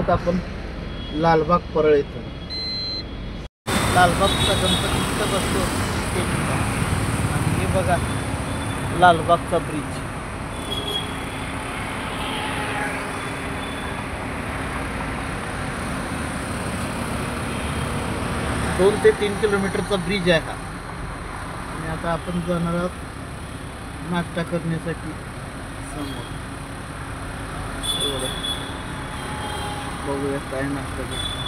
आहोत आपण लालबाग परळ इथं. लालबागचा गणपती इथं बसलो आणि हे बघा लालबागचा ब्रिज. दोन ते 3 किलोमीटरचा ब्रिज आहे हा. आणि आता आपण जाणार आहोत नाश्ता करण्यासाठी समोर. बघूया काय नाश्ता करतो.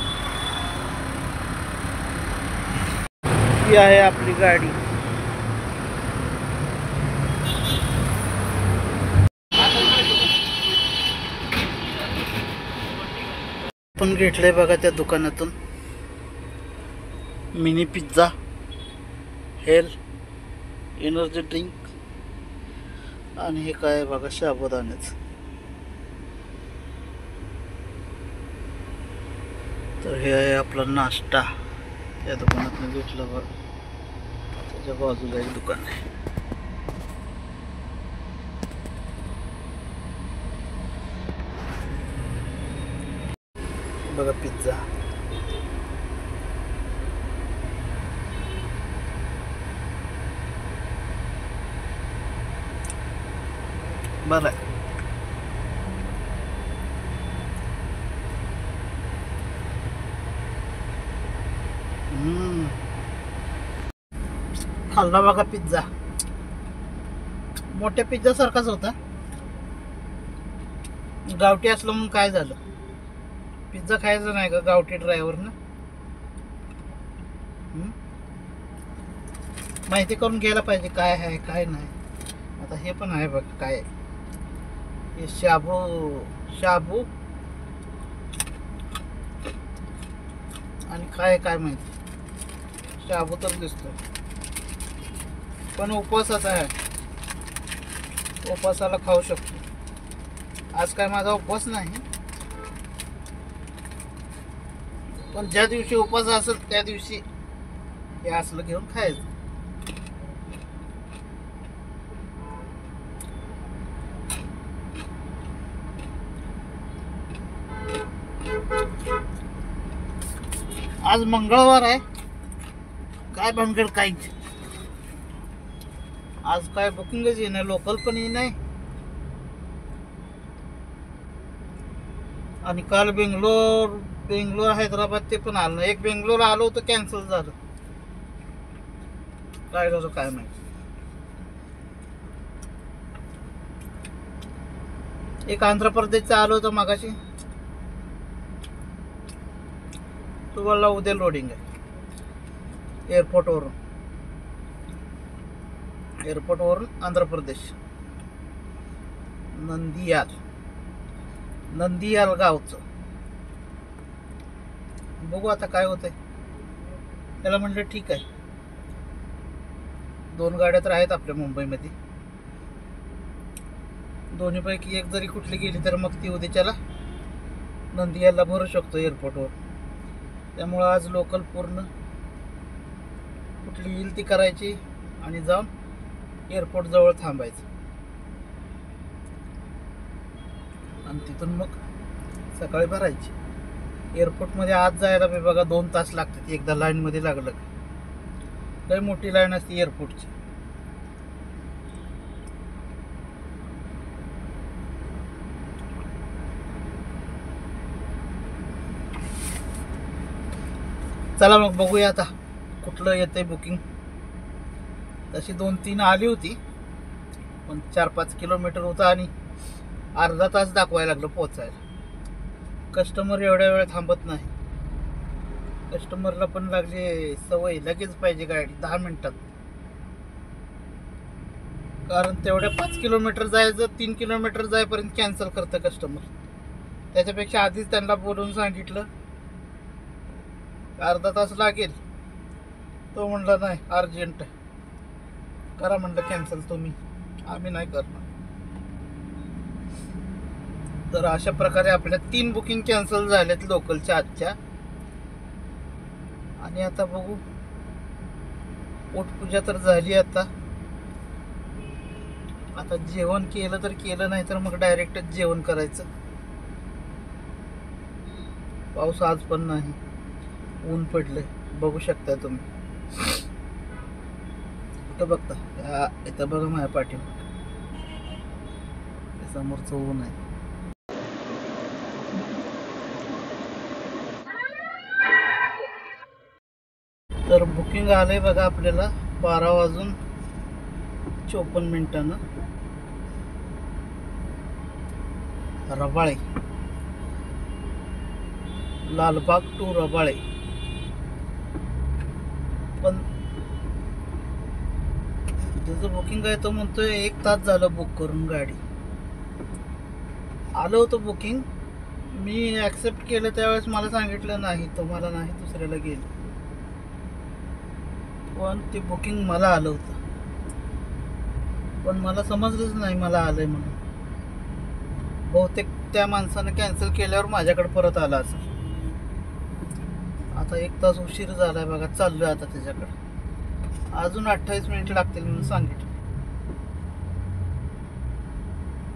ही आहे आपली गाडी. आपण घेतलंय बघा त्या दुकानातून mini pizza, health energy drink आणि हे काय बघा साबुदाण्याचं. तर हे आहे आपला नाश्ता. या दुकानातून घेतलं बघ. त्याच्या बाजूला एक दुकान आहे. बघा पिझ्झा. बरं आहे. खाल्ला बघा पिझ्झा. मोठ्या पिझ्झा सारखाच होता. गावठी असलं म्हणून काय झालं, पिझ्झा खायचा नाही का गावठी ड्रायव्हर ना. माहिती करून घ्यायला पाहिजे काय आहे काय नाही. आता हे पण आहे बघ काय हे शाबू आणि काय काय माहिती. शाबू तर दिसतो पण उपवासाचा आहे. उपवासाला खाऊ शकतो. आज काय माझा उपवास नाही, पण ज्या दिवशी उपवास असेल त्या दिवशी हे असलं घेऊन खायचं. आज मंगळवार आहे. काय भानगड काहीच. आज काय बुकिंगच ये नाही, लोकल पण ये नाही. आणि काल बेंगलोर हैदराबाद ते पण आलं. एक बेंगलोर आलो होतं कॅन्सल झालं. काय झालं काय माहिती. एक आंध्र प्रदेशचं आलं होतं मागाशी. तुम्हाला उद्या लोडिंग आहे एअरपोर्टवरून आंध्र प्रदेश नंदियाल गावचं. बघू आता काय होतंय. त्याला म्हटलं ठीक आहे. 2 गाड्या तर आहेत आपल्या मुंबईमध्ये. दोन्हीपैकी एक जरी कुठली गेली तर मग ती उद्याच्याला नंदियालला भरू शकतो एअरपोर्टवर. त्यामुळं आज लोकल पूर्ण कुठली येईल ती करायची आणि जाऊन एअरपोर्ट जवळ थांबायचं आणि तिथून मग सकाळी भरायची. एअरपोर्टमध्ये आज जायला बघा 2 तास लागतात एकदा लाईनमध्ये लागलं का. लय मोठी लाईन असते एअरपोर्टची. चला मग बघूया आता कुठलं येतंय बुकिंग. तशी 2-3 आली होती पण 4-5 किलोमीटर होता आणि अर्धा तास दाखवायला लागलं पोचायला. कस्टमर एवढ्या वेळ थांबत नाही. कस्टमरला पण लागली सवय लगेच पाहिजे गाडी 10 मिनिटात. कारण तेवढ्या 5 किलोमीटर जायचं 3 किलोमीटर जायपर्यंत कॅन्सल करतं कस्टमर. त्याच्यापेक्षा आधीच त्यांना बोलून सांगितलं अर्धा तास लागेल. तो म्हणला नाही अर्जंट करा. म्हणलं कॅन्सल तुम्ही, आम्ही नाही करणार. तर अशा प्रकारे आपल्या 3 बुकिंग कॅन्सल झालेत लोकलच्या आजच्या. आणि आता बघू. पोटपूजा तर झाली. आता जेवण केलं तर केलं, नाही तर मग डायरेक्टच जेवण करायचं. पाऊस आज पण नाही, ऊन पडले बघू शकता तुम्ही. कुठं बघता इथं बघा माझ्या पाठीमागे समोरचं ऊन आहे. तर बुकिंग आलंय बघा आपल्याला 12:54 रबाळे, लालबाग टू रबाळे. पण त्याचं बुकिंग आहे तो म्हणतोय 1 तास झालं बुक करून गाडी. आलं होतं बुकिंग, मी ॲक्सेप्ट केलं त्यावेळेस मला सांगितलं नाही तुम्हाला नाही, दुसऱ्याला गेलं. पण ते बुकिंग मला आलं होतं, पण मला समजलंच नाही मला आलंय म्हणून. बहुतेक त्या माणसानं कॅन्सल केल्यावर माझ्याकडे परत आला असं. आता 1 तास उशीर झालाय बघा, चाललोय आता त्याच्याकडे. अजून 28 मिनिट लागतील म्हणून सांगितलं.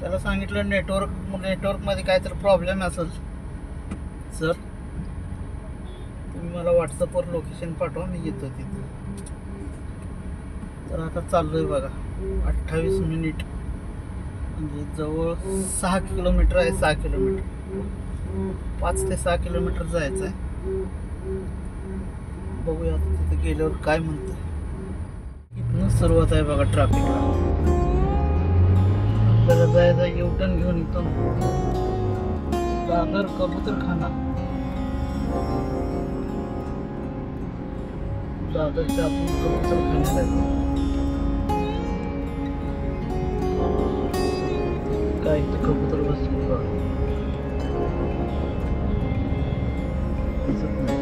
त्याला सांगितलं नेटवर्कमध्ये काहीतरी प्रॉब्लेम असेल सर, तुम्ही मला व्हॉट्सअपवर लोकेशन पाठवा, मी येतो तिथे. तर आता चाललोय बघा 28 मिनिट, म्हणजे जवळ 6 किलोमीटर आहे. 6 किलोमीटर, 5 ते 6 किलोमीटर जायचं आहे. बघूया तिथे गेल्यावर काय म्हणतं. इथनं सुरुवात आहे बघा ट्रॅफिकला. आपल्याला जायचं युटर्न घेऊन इथून दादर कबूतरखाना, दादरच्या आपण कबूतरखान्याला जायचं. काय इथे कबूतर बसले बघा, दिसत नाही.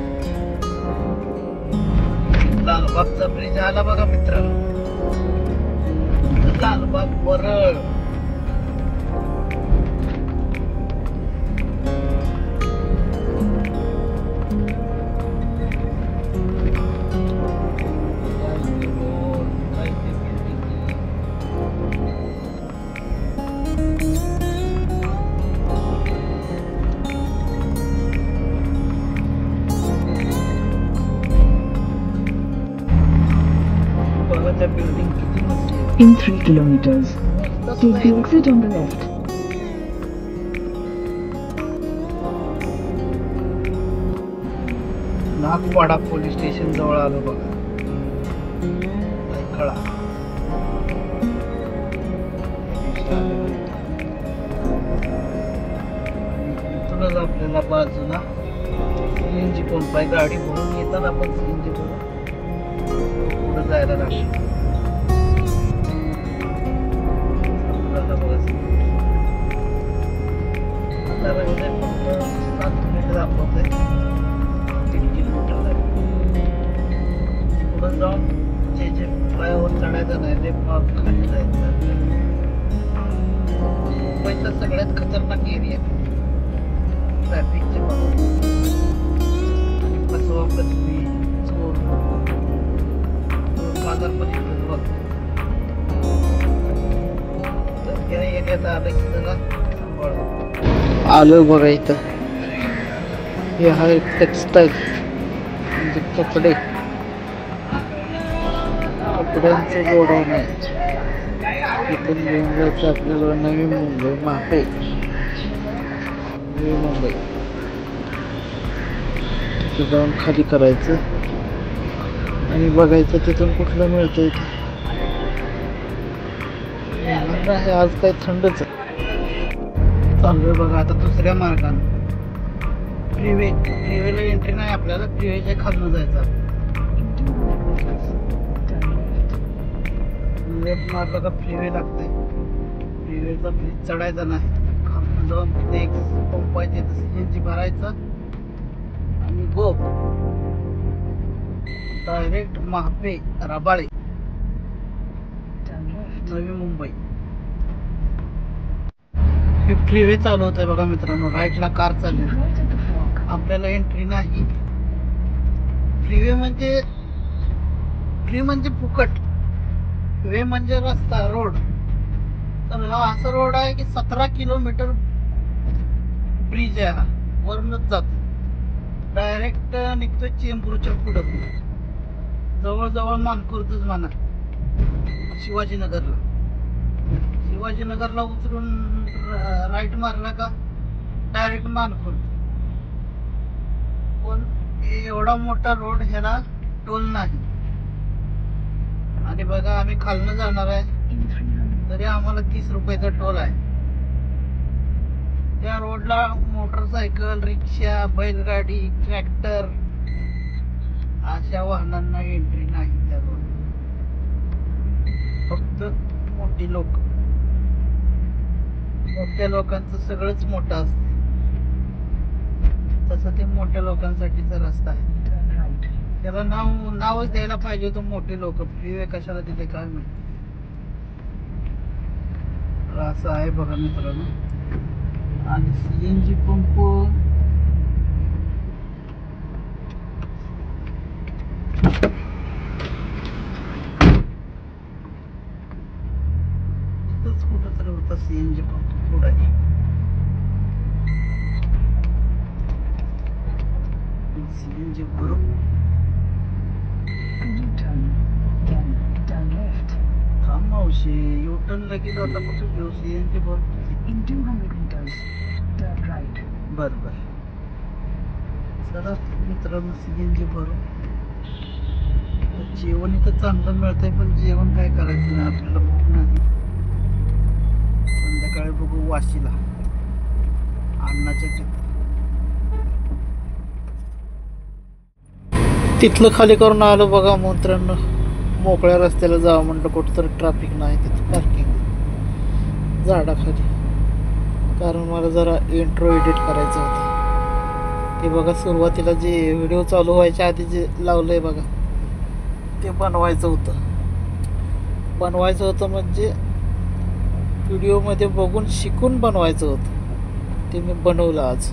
लालबागचा ब्रिज आला बघा मित्रांनो, Lalbaug Worli. In 3 kilometers, take the exit on the left. Nagwada police station जवळ आलो बघा, कळा. इथूनच आपल्याला बाजूला सीएनजी पंप आहे. गाडी भरून येताना आपण सीएनजी भरून पुढे जायला लागतो. पुढे जाऊन जे फ्लायओव्हर चढायचं नाही, ते खाली जायचं. मुंबईचा सगळ्यात खतरनाक एरिया ट्रॅफिकचे फसवा फसवी, चोर बाजार पण इथेच बघतो. तर त्या एरियात आलं की जरा सांभाळून आलो बघा. इथं हे आहे टेक्सटाईल, म्हणजे कपड्यांचं गोडाऊन आहे. इथून घेऊन जायचं आपल्याला नवी मुंबई, मापे नवी मुंबई. तिथं जाऊन खाली करायचं आणि बघायचं तिथून कुठलं मिळतं. इथे आहे आज काय थंडच आहे. चाललोय बघा आता दुसऱ्या मार्गाने. फ्रीवेला एंट्री नाही आपल्याला, फ्रीवेच्या खालून जायचं. लेफ्ट मारलं का फ्रीवे लागते. फ्रीवेचा ब्रिज चढायचा नाही, खालून जाऊन तिथे एक पंप आहे, तिथे सीएनजी भरायचं आणि गो डायरेक्ट महापे रबाळे नवी मुंबई. हे फ्रीवे चालू होत आहे बघा मित्रांनो. राईटला कार चालली, आपल्याला एंट्री नाही. फ्रीवे म्हणजे फ्री म्हणजे फुकट, वे म्हणजे रस्ता, रोड. तर हा असा रोड आहे की 17 किलोमीटर ब्रिज आहे, हा वरूनच जातो. डायरेक्ट निघतोय चेंबूरच्या पुढं, जवळजवळ मानखुर्दच म्हणा. शिवाजीनगरला उतरून राईट मारला का डायरेक्ट मानखुर्द. पण एवढा मोठा रोड, ह्याला टोल नाही. आणि बघा आम्ही खालनं जाणार आहे In 300. तरी आम्हाला 30 रुपयाचा टोल आहे. त्या रोडला मोटरसायकल, रिक्षा, बैलगाडी, ट्रॅक्टर अशा वाहनांना एंट्री नाही त्या रोड. फक्त मोठी लोक, मोठ्या लोकांचं सगळंच मोठं असतं. तसं ते मोठ्या लोकांसाठीचा रस्ता आहे. Turn right. त्याला नावच द्यायला पाहिजे होतं मोठे लोक. फ्रीवे कशाला तिथे काय माहिती. तर असं आहे बघा मित्रांनो. आणि CNG पंप इथंच कुठं तरी होता CNG पंप पुढे. CNG भरू. U-turn. Then turn left. थांब मावशी, युटर्न लगेच आता कुठं घेऊ? CNG भरू. In 200 meters, turn right. बरं बरं, चला मित्रांनो CNG भरू. जेवण इथं चांगलं मिळतंय, पण जेवण काय करायचं नाही, आपल्याला भूक नाही. संध्याकाळी बघू वाशीला अन्नाच्या तिथलं खाली करून आलो बघा मित्रांनो. मोकळ्या रस्त्याला जावं म्हणलं, कुठं तर ट्रॅफिक नाही तिथं, पार्किंग झाडाखाली. कारण मला जरा इंट्रो एडिट करायचं होतं. ते बघा सुरुवातीला जे व्हिडिओ चालू व्हायच्या आधी जे लावलंय बघा, ते बनवायचं होतं म्हणजे व्हिडिओमध्ये बघून शिकून बनवायचं होतं. ते मी बनवलं आज.